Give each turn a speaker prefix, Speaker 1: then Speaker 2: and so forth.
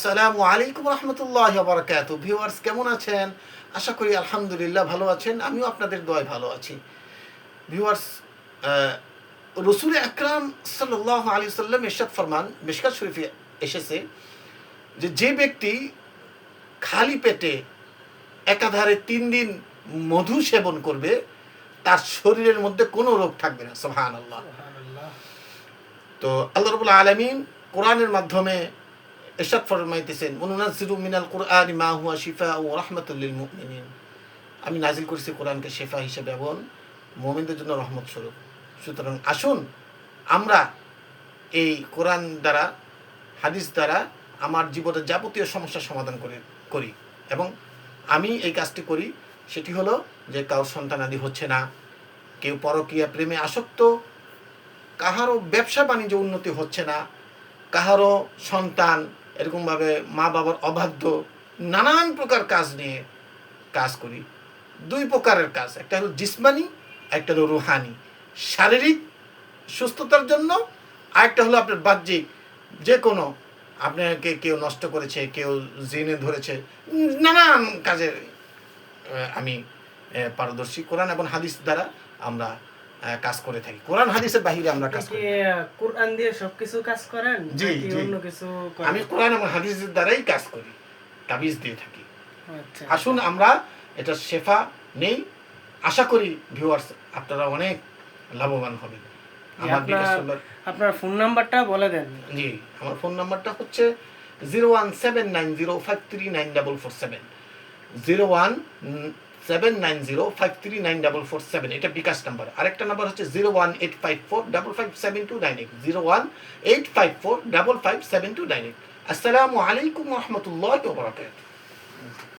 Speaker 1: আসসালামু আলাইকুম রহমতুল্লাহ বারাকাতু। ভিউয়ার্স, কেমন আছেন? আশা করি আলহামদুলিল্লাহ ভালো আছেন। আমিও আপনাদের দোয়ায় ভালো আছি। ভিউয়ার্স, রসুল আকরাম সাল্লাল্লাহু আলাইহি সাল্লাম ইরশাদ ফরমান, মিশকাত শরীফে এসেছে যে ব্যক্তি খালি পেটে একাধারে 3 দিন মধু সেবন করবে, তার শরীরের মধ্যে কোনো রোগ থাকবে না। সুবহানাল্লাহ। তো আল্লাহ রাব্বুল আলামিন কোরআনের মাধ্যমে ইরশাদ ফরমাইতেছেন, ওয়ানুনাজ্জিলু মিনাল কুরআনি মা হুয়া শিফাউ ওয়া রাহমাতুল লিল মুমিনিন। আমি নাজিল করেছি কোরআনকে শেফা হিসেবে এবং মুমিনদের জন্য রহমত স্বরূপ। সুতরাং আসুন আমরা এই কোরআন দ্বারা, হাদিস দ্বারা আমার জীবনের যাবতীয় সমস্যার সমাধান করি এবং আমি এই কাজটি করি। সেটি হলো যে কারোর সন্তানাদি হচ্ছে না, কেউ পরকীয়া প্রেমে আসক্ত, কাহারও ব্যবসা বাণিজ্য উন্নতি হচ্ছে না, কাহারও সন্তান এরকমভাবে মা বাবার অবাধ্য, নানান প্রকার কাজ নিয়ে কাজ করি। 2 প্রকারের কাজ, একটা হলো জিসমানি, একটা হলো রুহানি। শারীরিক সুস্থতার জন্য, আরেকটা হলো আপনার বাহ্যিক, যে কোনো আপনাকে কেউ নষ্ট করেছে, কেউ জিনে ধরেছে, নানান কাজের আমি পারদর্শী। কোরআন এবং হাদিস দ্বারা আমরা কাজ করে থাকি। কোরআন হাদিসের বাহিরে আমরা কাজ করি।
Speaker 2: কোরআন দিয়ে সবকিছু কাজ করেন নাকি অন্য কিছু করেন?
Speaker 1: আমি কোরআন এবং হাদিসের দ্বারাই কাজ করি, তাবিজ দিয়ে থাকি।
Speaker 2: আচ্ছা,
Speaker 1: আসুন আমরা এটা শেফা নেই। আশা করি ভিউয়ার্স আপনারা অনেক লাভবান হবেন।
Speaker 2: আপনার ফোন নাম্বারটা বলে দেন।
Speaker 1: জি, আমার ফোন নাম্বারটা হচ্ছে 01790539447, 01790539447। এটা বিকাশ নাম্বার। আরেকটা নাম্বার হচ্ছে 01854557298, 01854557298। আসসালামু আলাইকুম রহমতুল্লাহ ওয়া বারাকাতুহু।